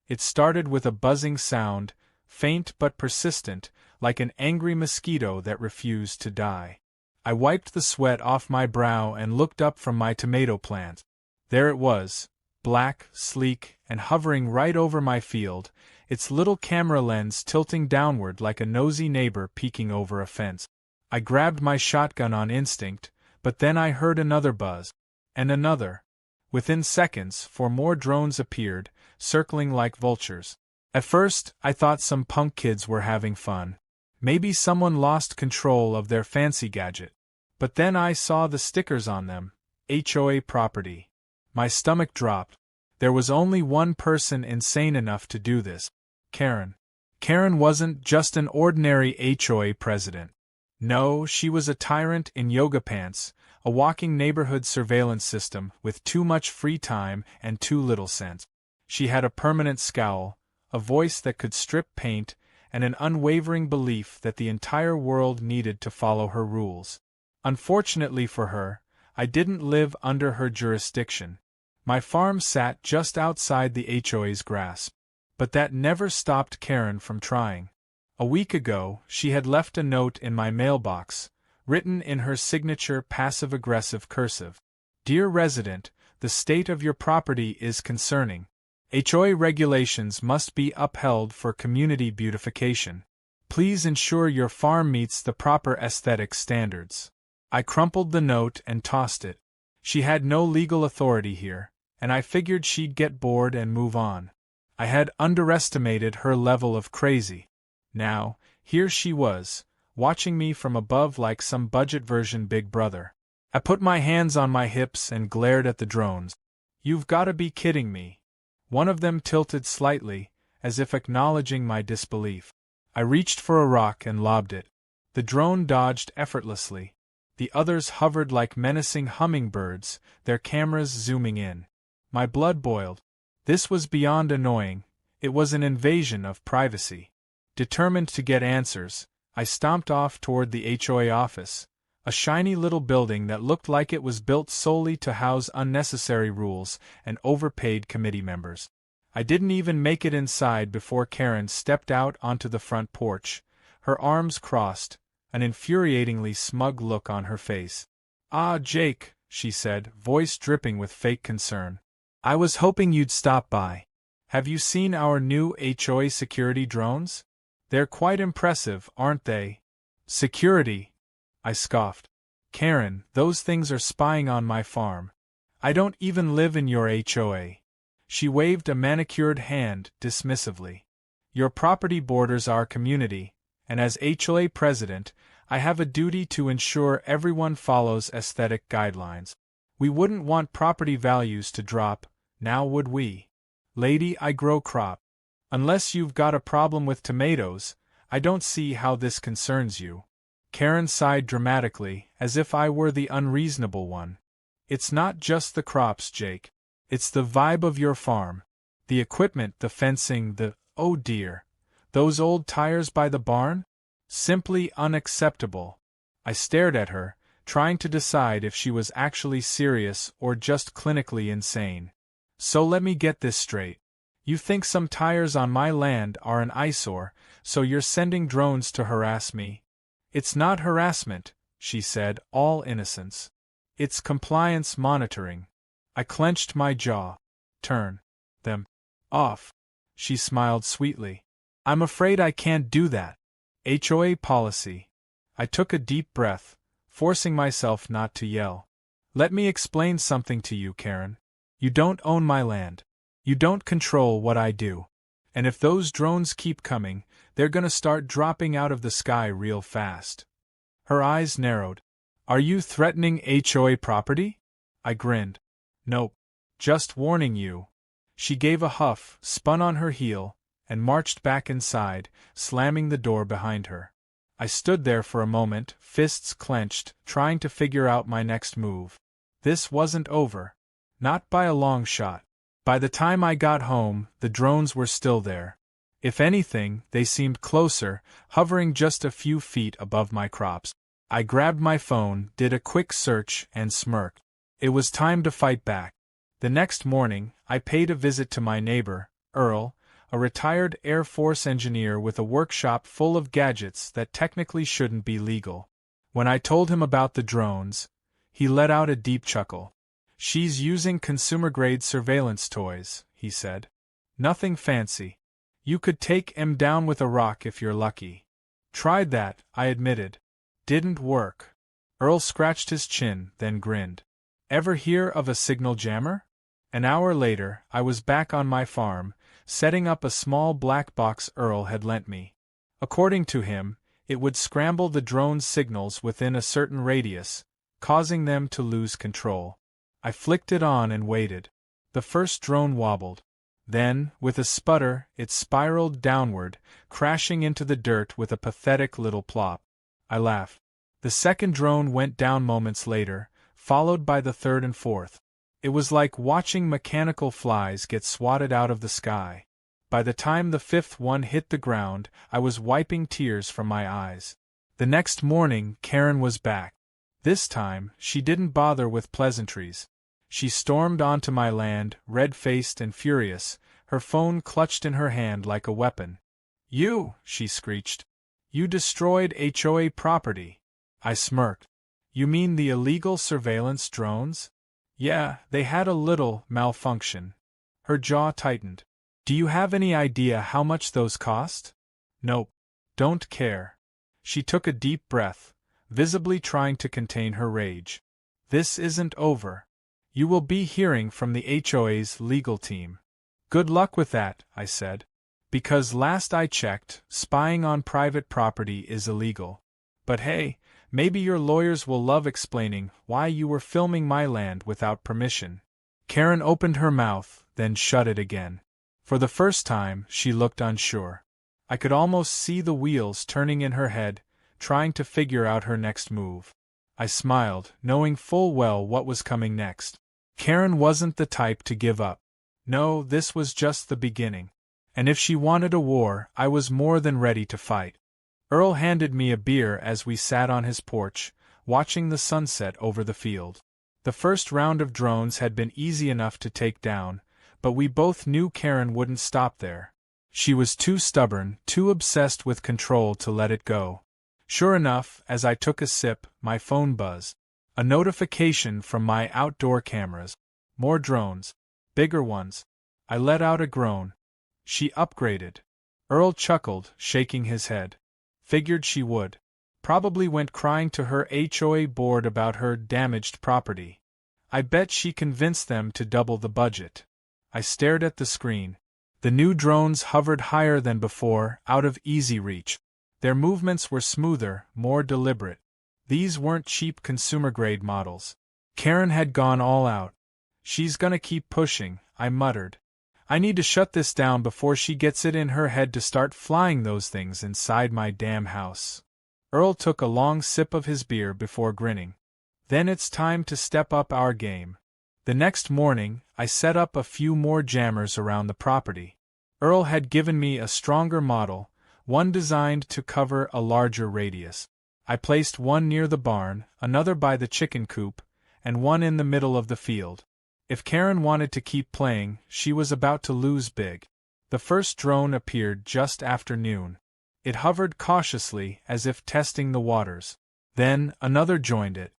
It started with a buzzing sound, faint but persistent, like an angry mosquito that refused to die. I wiped the sweat off my brow and looked up from my tomato plant. There it was, black, sleek, and hovering right over my field, its little camera lens tilting downward like a nosy neighbor peeking over a fence. I grabbed my shotgun on instinct, but then I heard another buzz. And another. Within seconds, 4 more drones appeared, circling like vultures. At first, I thought some punk kids were having fun. Maybe someone lost control of their fancy gadget. But then I saw the stickers on them. HOA property. My stomach dropped. There was only one person insane enough to do this. Karen. Karen wasn't just an ordinary HOA president. No, she was a tyrant in yoga pants, a walking neighborhood surveillance system with too much free time and too little sense. She had a permanent scowl, a voice that could strip paint, and an unwavering belief that the entire world needed to follow her rules. Unfortunately for her, I didn't live under her jurisdiction. My farm sat just outside the HOA's grasp. But that never stopped Karen from trying. A week ago, she had left a note in my mailbox, written in her signature passive-aggressive cursive. Dear resident, the state of your property is concerning. HOA regulations must be upheld for community beautification. Please ensure your farm meets the proper aesthetic standards. I crumpled the note and tossed it. She had no legal authority here, and I figured she'd get bored and move on. I had underestimated her level of crazy. Now, here she was, watching me from above like some budget version Big Brother. I put my hands on my hips and glared at the drones. You've gotta be kidding me. One of them tilted slightly, as if acknowledging my disbelief. I reached for a rock and lobbed it. The drone dodged effortlessly. The others hovered like menacing hummingbirds, their cameras zooming in. My blood boiled. This was beyond annoying. It was an invasion of privacy. Determined to get answers, I stomped off toward the HOA office, a shiny little building that looked like it was built solely to house unnecessary rules and overpaid committee members. I didn't even make it inside before Karen stepped out onto the front porch, her arms crossed, an infuriatingly smug look on her face. "Ah, Jake," she said, voice dripping with fake concern. "I was hoping you'd stop by. Have you seen our new HOA security drones? They're quite impressive, aren't they?" "Security?" I scoffed. "Karen, those things are spying on my farm. I don't even live in your HOA." She waved a manicured hand dismissively. "Your property borders our community, and as HOA president, I have a duty to ensure everyone follows aesthetic guidelines. We wouldn't want property values to drop, now would we? Lady, I grow crop. Unless you've got a problem with tomatoes, I don't see how this concerns you." Karen sighed dramatically, as if I were the unreasonable one. "It's not just the crops, Jake. It's the vibe of your farm. The equipment, the fencing, oh dear, those old tires by the barn? Simply unacceptable." I stared at her, trying to decide if she was actually serious or just clinically insane. "So let me get this straight. You think some tires on my land are an eyesore, so you're sending drones to harass me?" "It's not harassment," she said, all innocence. "It's compliance monitoring." I clenched my jaw. "Turn them off," she smiled sweetly. "I'm afraid I can't do that. HOA policy." I took a deep breath, forcing myself not to yell. "Let me explain something to you, Karen. You don't own my land. You don't control what I do. And if those drones keep coming, they're gonna start dropping out of the sky real fast." Her eyes narrowed. "Are you threatening HOA property?" I grinned. "Nope. Just warning you." She gave a huff, spun on her heel, and marched back inside, slamming the door behind her. I stood there for a moment, fists clenched, trying to figure out my next move. This wasn't over. Not by a long shot. By the time I got home, the drones were still there. If anything, they seemed closer, hovering just a few feet above my crops. I grabbed my phone, did a quick search, and smirked. It was time to fight back. The next morning, I paid a visit to my neighbor, Earl, a retired Air Force engineer with a workshop full of gadgets that technically shouldn't be legal. When I told him about the drones, he let out a deep chuckle. "She's using consumer-grade surveillance toys," he said. "Nothing fancy. You could take 'em down with a rock if you're lucky." "Tried that," I admitted. "Didn't work." Earl scratched his chin, then grinned. "Ever hear of a signal jammer?" An hour later, I was back on my farm, setting up a small black box Earl had lent me. According to him, it would scramble the drone's signals within a certain radius, causing them to lose control. I flicked it on and waited. The first drone wobbled. Then, with a sputter, it spiraled downward, crashing into the dirt with a pathetic little plop. I laughed. The second drone went down moments later, followed by the third and fourth. It was like watching mechanical flies get swatted out of the sky. By the time the fifth one hit the ground, I was wiping tears from my eyes. The next morning, Karen was back. This time, she didn't bother with pleasantries. She stormed onto my land, red-faced and furious, her phone clutched in her hand like a weapon. "You," she screeched. "You destroyed HOA property." I smirked. "You mean the illegal surveillance drones?" "Yeah, they had a little malfunction." Her jaw tightened. "Do you have any idea how much those cost?" "Nope. Don't care." She took a deep breath, visibly trying to contain her rage. "This isn't over. You will be hearing from the HOA's legal team." "Good luck with that," I said. "Because last I checked, spying on private property is illegal. But hey, maybe your lawyers will love explaining why you were filming my land without permission." Karen opened her mouth, then shut it again. For the first time, she looked unsure. I could almost see the wheels turning in her head, trying to figure out her next move. I smiled, knowing full well what was coming next. Karen wasn't the type to give up. No, this was just the beginning. And if she wanted a war, I was more than ready to fight. Earl handed me a beer as we sat on his porch, watching the sunset over the field. The first round of drones had been easy enough to take down, but we both knew Karen wouldn't stop there. She was too stubborn, too obsessed with control to let it go. Sure enough, as I took a sip, my phone buzzed. A notification from my outdoor cameras. More drones. Bigger ones. I let out a groan. She upgraded. Earl chuckled, shaking his head. Figured she would. Probably went crying to her HOA board about her damaged property. I bet she convinced them to double the budget. I stared at the screen. The new drones hovered higher than before, out of easy reach. Their movements were smoother, more deliberate. These weren't cheap consumer-grade models. Karen had gone all out. "She's gonna keep pushing," I muttered. "I need to shut this down before she gets it in her head to start flying those things inside my damn house." Earl took a long sip of his beer before grinning. "Then it's time to step up our game." The next morning, I set up a few more jammers around the property. Earl had given me a stronger model, one designed to cover a larger radius. I placed one near the barn, another by the chicken coop, and one in the middle of the field. If Karen wanted to keep playing, she was about to lose big. The first drone appeared just after noon. It hovered cautiously, as if testing the waters. Then, another joined it.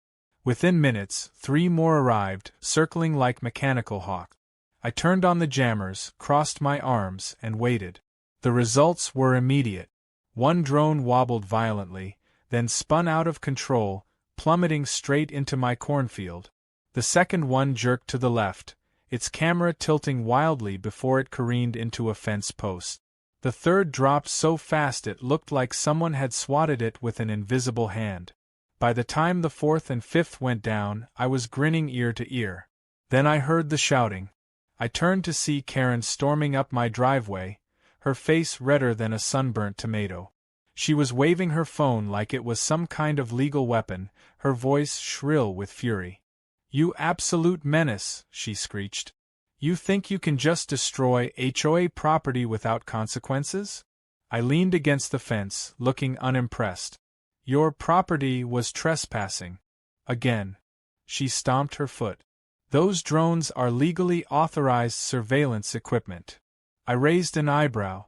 Within minutes, 3 more arrived, circling like mechanical hawks. I turned on the jammers, crossed my arms, and waited. The results were immediate. One drone wobbled violently, then spun out of control, plummeting straight into my cornfield. The second one jerked to the left, its camera tilting wildly before it careened into a fence post. The third dropped so fast it looked like someone had swatted it with an invisible hand. By the time the fourth and fifth went down, I was grinning ear to ear. Then I heard the shouting. I turned to see Karen storming up my driveway, her face redder than a sunburnt tomato. She was waving her phone like it was some kind of legal weapon, her voice shrill with fury. "You absolute menace," she screeched. "You think you can just destroy HOA property without consequences?" I leaned against the fence, looking unimpressed. "Your property was trespassing." Again. She stomped her foot. "Those drones are legally authorized surveillance equipment. I raised an eyebrow.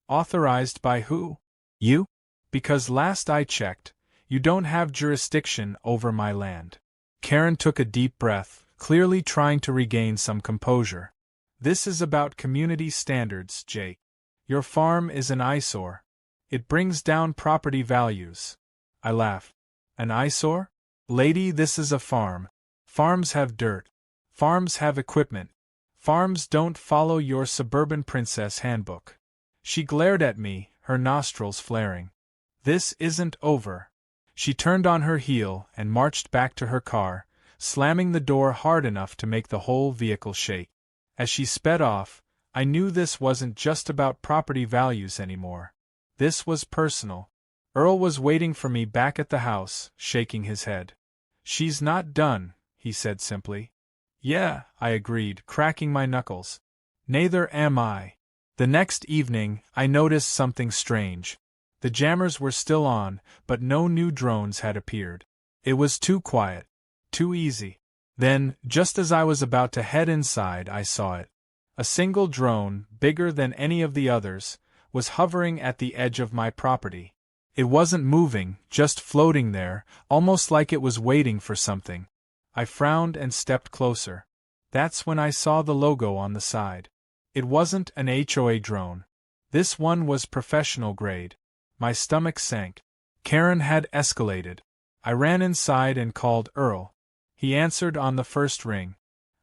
Authorized by who? You? Because last I checked, you don't have jurisdiction over my land. Karen took a deep breath, clearly trying to regain some composure. This is about community standards, Jake. Your farm is an eyesore. It brings down property values. I laughed. An eyesore? Lady, this is a farm. Farms have dirt. Farms have equipment. Farms don't follow your suburban princess handbook. She glared at me, her nostrils flaring. This isn't over. She turned on her heel and marched back to her car, slamming the door hard enough to make the whole vehicle shake. As she sped off, I knew this wasn't just about property values anymore. This was personal. Earl was waiting for me back at the house, shaking his head. She's not done, he said simply. Yeah, I agreed, cracking my knuckles. Neither am I. The next evening, I noticed something strange. The jammers were still on, but no new drones had appeared. It was too quiet. Too easy. Then, just as I was about to head inside, I saw it. A single drone, bigger than any of the others, was hovering at the edge of my property. It wasn't moving, just floating there, almost like it was waiting for something. I frowned and stepped closer. That's when I saw the logo on the side. It wasn't an HOA drone. This one was professional grade. My stomach sank. Karen had escalated. I ran inside and called Earl. He answered on the first ring.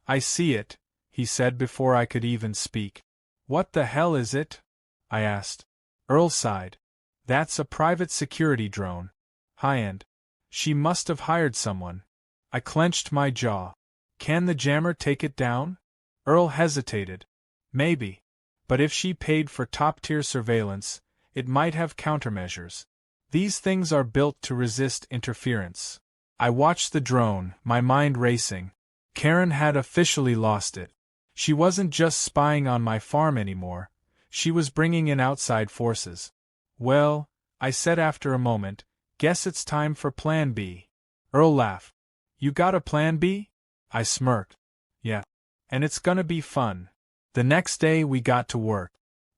I see it, he said before I could even speak. What the hell is it? I asked. Earl sighed. That's a private security drone. High-end. She must have hired someone. I clenched my jaw. Can the jammer take it down? Earl hesitated. Maybe. But if she paid for top-tier surveillance, it might have countermeasures. These things are built to resist interference. I watched the drone, my mind racing. Karen had officially lost it. She wasn't just spying on my farm anymore. She was bringing in outside forces. Well, I said after a moment, guess it's time for Plan B. Earl laughed. You got a Plan B? I smirked. Yeah. And it's gonna be fun. The next day we got to work.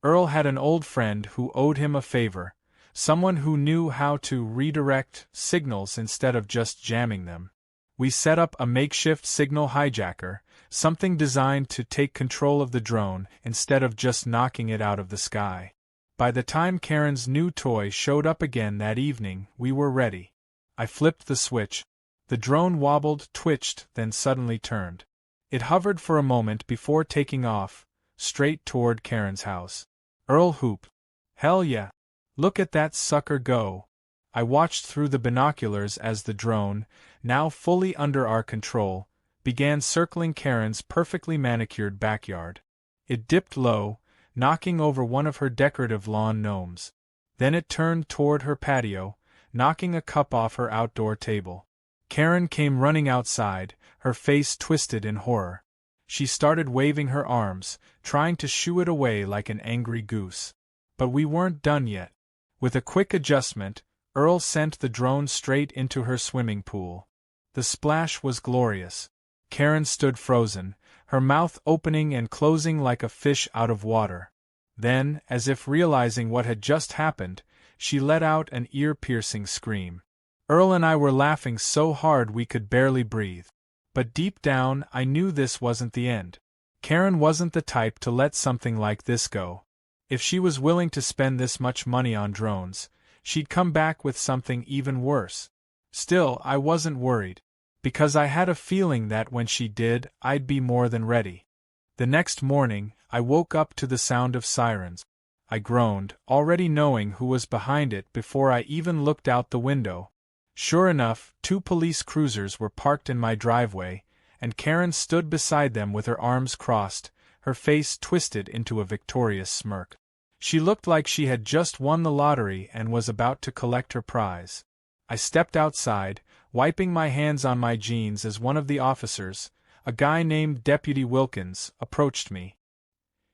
Earl had an old friend who owed him a favor, someone who knew how to redirect signals instead of just jamming them. We set up a makeshift signal hijacker, something designed to take control of the drone instead of just knocking it out of the sky. By the time Karen's new toy showed up again that evening, we were ready. I flipped the switch. The drone wobbled, twitched, then suddenly turned. It hovered for a moment before taking off, straight toward Karen's house. Earl whooped. Hell yeah! Look at that sucker go! I watched through the binoculars as the drone, now fully under our control, began circling Karen's perfectly manicured backyard. It dipped low, knocking over one of her decorative lawn gnomes. Then it turned toward her patio, knocking a cup off her outdoor table. Karen came running outside, her face twisted in horror. She started waving her arms, trying to shoo it away like an angry goose. But we weren't done yet. With a quick adjustment, Earl sent the drone straight into her swimming pool. The splash was glorious. Karen stood frozen, her mouth opening and closing like a fish out of water. Then, as if realizing what had just happened, she let out an ear-piercing scream. Earl and I were laughing so hard we could barely breathe. But deep down, I knew this wasn't the end. Karen wasn't the type to let something like this go. If she was willing to spend this much money on drones, she'd come back with something even worse. Still, I wasn't worried, because I had a feeling that when she did, I'd be more than ready. The next morning, I woke up to the sound of sirens. I groaned, already knowing who was behind it before I even looked out the window. Sure enough, 2 police cruisers were parked in my driveway, and Karen stood beside them with her arms crossed, her face twisted into a victorious smirk. She looked like she had just won the lottery and was about to collect her prize. I stepped outside, wiping my hands on my jeans as one of the officers, a guy named Deputy Wilkins, approached me.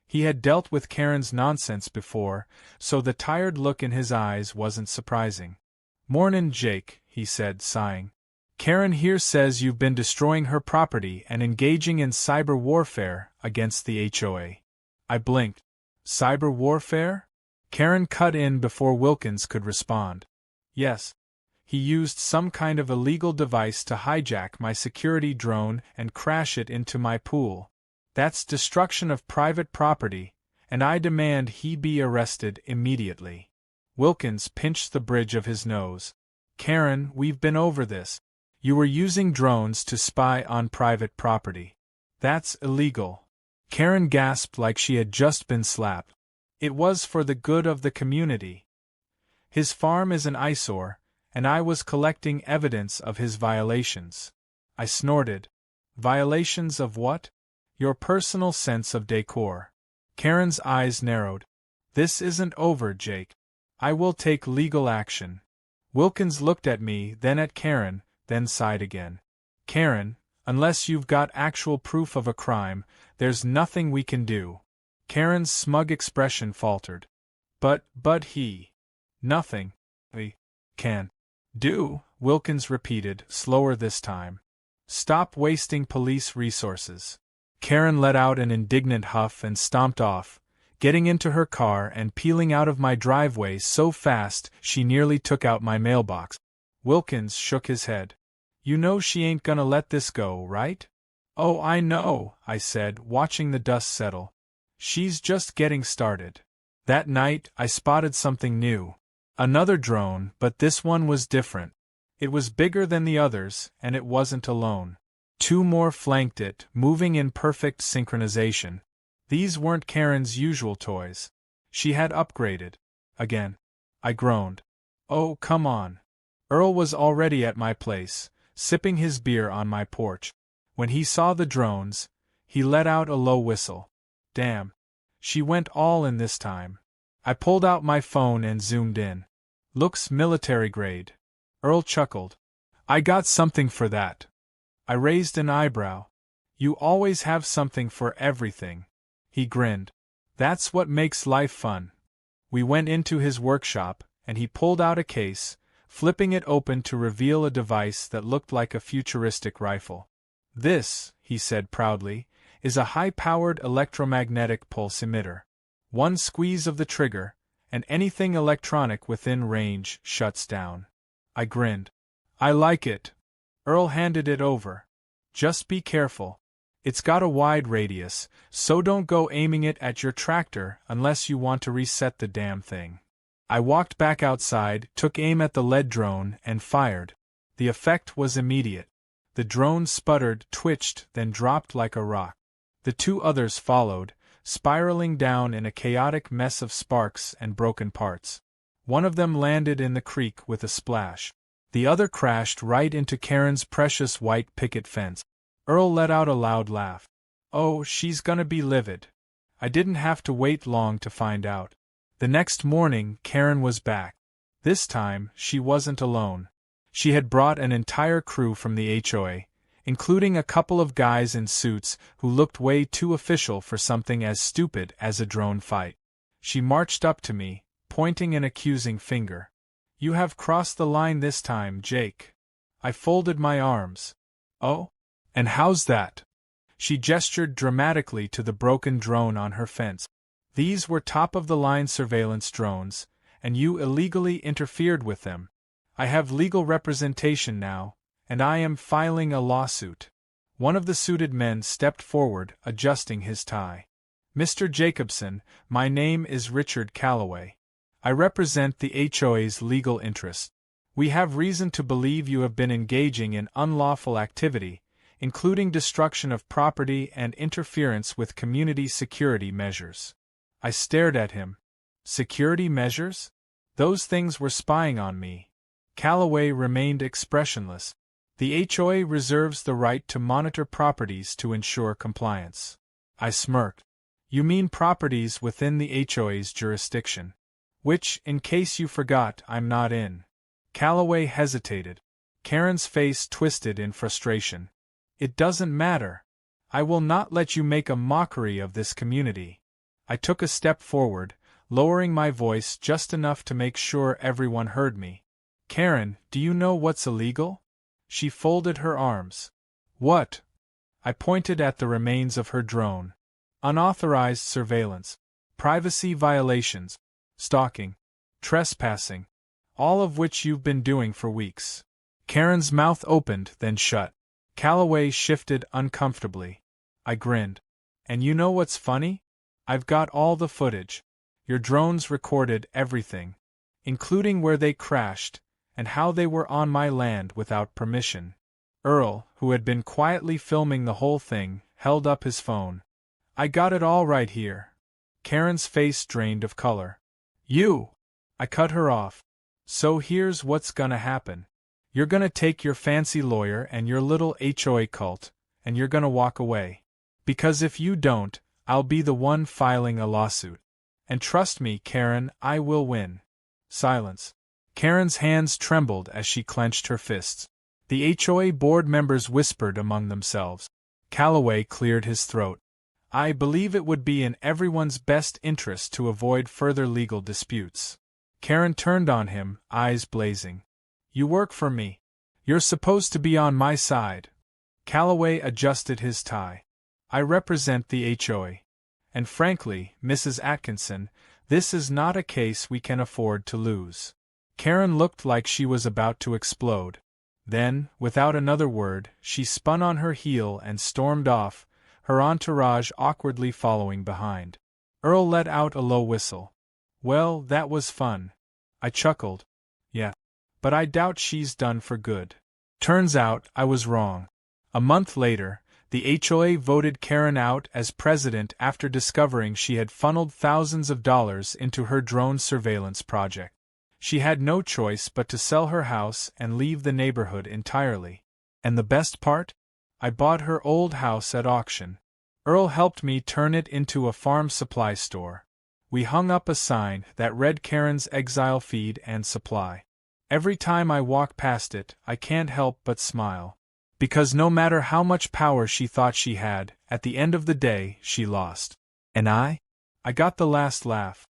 He had dealt with Karen's nonsense before, so the tired look in his eyes wasn't surprising. "Mornin', Jake," he said, sighing. "Karen here says you've been destroying her property and engaging in cyber warfare against the HOA. I blinked. Cyber warfare? Karen cut in before Wilkins could respond. Yes. He used some kind of illegal device to hijack my security drone and crash it into my pool. That's destruction of private property, and I demand he be arrested immediately. Wilkins pinched the bridge of his nose. Karen, we've been over this. You were using drones to spy on private property. That's illegal. Karen gasped like she had just been slapped. It was for the good of the community. His farm is an eyesore, and I was collecting evidence of his violations. I snorted. Violations of what? Your personal sense of decor. Karen's eyes narrowed. This isn't over, Jake. I will take legal action. Wilkins looked at me, then at Karen, then sighed again. Karen, unless you've got actual proof of a crime, there's nothing we can do. Karen's smug expression faltered. But he. Nothing. We can do, Wilkins repeated, slower this time. Stop wasting police resources. Karen let out an indignant huff and stomped off, getting into her car and peeling out of my driveway so fast she nearly took out my mailbox. Wilkins shook his head. You know she ain't gonna let this go, right? Oh, I know, I said, watching the dust settle. She's just getting started. That night, I spotted something new. Another drone, but this one was different. It was bigger than the others, and it wasn't alone. 2 more flanked it, moving in perfect synchronization. These weren't Karen's usual toys. She had upgraded. Again. I groaned. Oh, come on. Earl was already at my place, sipping his beer on my porch. When he saw the drones, he let out a low whistle. Damn. She went all in this time. I pulled out my phone and zoomed in. Looks military grade. Earl chuckled. I got something for that. I raised an eyebrow. You always have something for everything. He grinned. That's what makes life fun. We went into his workshop, and he pulled out a case, flipping it open to reveal a device that looked like a futuristic rifle. This, he said proudly, is a high-powered electromagnetic pulse emitter. One squeeze of the trigger, and anything electronic within range shuts down. I grinned. I like it. Earl handed it over. Just be careful. It's got a wide radius, so don't go aiming it at your tractor unless you want to reset the damn thing. I walked back outside, took aim at the lead drone, and fired. The effect was immediate. The drone sputtered, twitched, then dropped like a rock. The 2 others followed, spiraling down in a chaotic mess of sparks and broken parts. One of them landed in the creek with a splash. The other crashed right into Karen's precious white picket fence. Earl let out a loud laugh. Oh, she's gonna be livid. I didn't have to wait long to find out. The next morning, Karen was back. This time, she wasn't alone. She had brought an entire crew from the HOA, including a couple of guys in suits who looked way too official for something as stupid as a drone fight. She marched up to me, pointing an accusing finger. You have crossed the line this time, Jake. I folded my arms. Oh? And how's that? She gestured dramatically to the broken drone on her fence. These were top-of-the-line surveillance drones, and you illegally interfered with them. I have legal representation now, and I am filing a lawsuit. One of the suited men stepped forward, adjusting his tie. Mr. Jacobson, my name is Richard Calloway. I represent the HOA's legal interest. We have reason to believe you have been engaging in unlawful activity, including destruction of property and interference with community security measures. I stared at him. Security measures? Those things were spying on me. Calloway remained expressionless. The HOA reserves the right to monitor properties to ensure compliance. I smirked. You mean properties within the HOA's jurisdiction? Which, in case you forgot, I'm not in. Calloway hesitated. Karen's face twisted in frustration. It doesn't matter. I will not let you make a mockery of this community. I took a step forward, lowering my voice just enough to make sure everyone heard me. Karen, do you know what's illegal? She folded her arms. What? I pointed at the remains of her drone. Unauthorized surveillance. privacy violations, stalking, trespassing, all of which you've been doing for weeks. Karen's mouth opened, then shut. Calloway shifted uncomfortably. I grinned. And you know what's funny? I've got all the footage. Your drones recorded everything, including where they crashed, and how they were on my land without permission. Earl, who had been quietly filming the whole thing, held up his phone. I got it all right here. Karen's face drained of color. You! I cut her off. So here's what's gonna happen. You're gonna take your fancy lawyer and your little HOA cult, and you're gonna walk away. Because if you don't, I'll be the one filing a lawsuit. And trust me, Karen, I will win. Silence. Karen's hands trembled as she clenched her fists. The HOA board members whispered among themselves. Calloway cleared his throat. I believe it would be in everyone's best interest to avoid further legal disputes. Karen turned on him, eyes blazing. You work for me. You're supposed to be on my side. Calloway adjusted his tie. I represent the HOA. And frankly, Mrs. Atkinson, this is not a case we can afford to lose. Karen looked like she was about to explode. Then, without another word, she spun on her heel and stormed off, her entourage awkwardly following behind. Earl let out a low whistle. Well, that was fun. I chuckled. Yeah. But I doubt she's done for good. Turns out, I was wrong. A month later, the HOA voted Karen out as president after discovering she had funneled thousands of dollars into her drone surveillance project. She had no choice but to sell her house and leave the neighborhood entirely. And the best part? I bought her old house at auction. Earl helped me turn it into a farm supply store. We hung up a sign that read Karen's exile feed and supply. Every time I walk past it, I can't help but smile. Because no matter how much power she thought she had, at the end of the day, she lost. And I got the last laugh.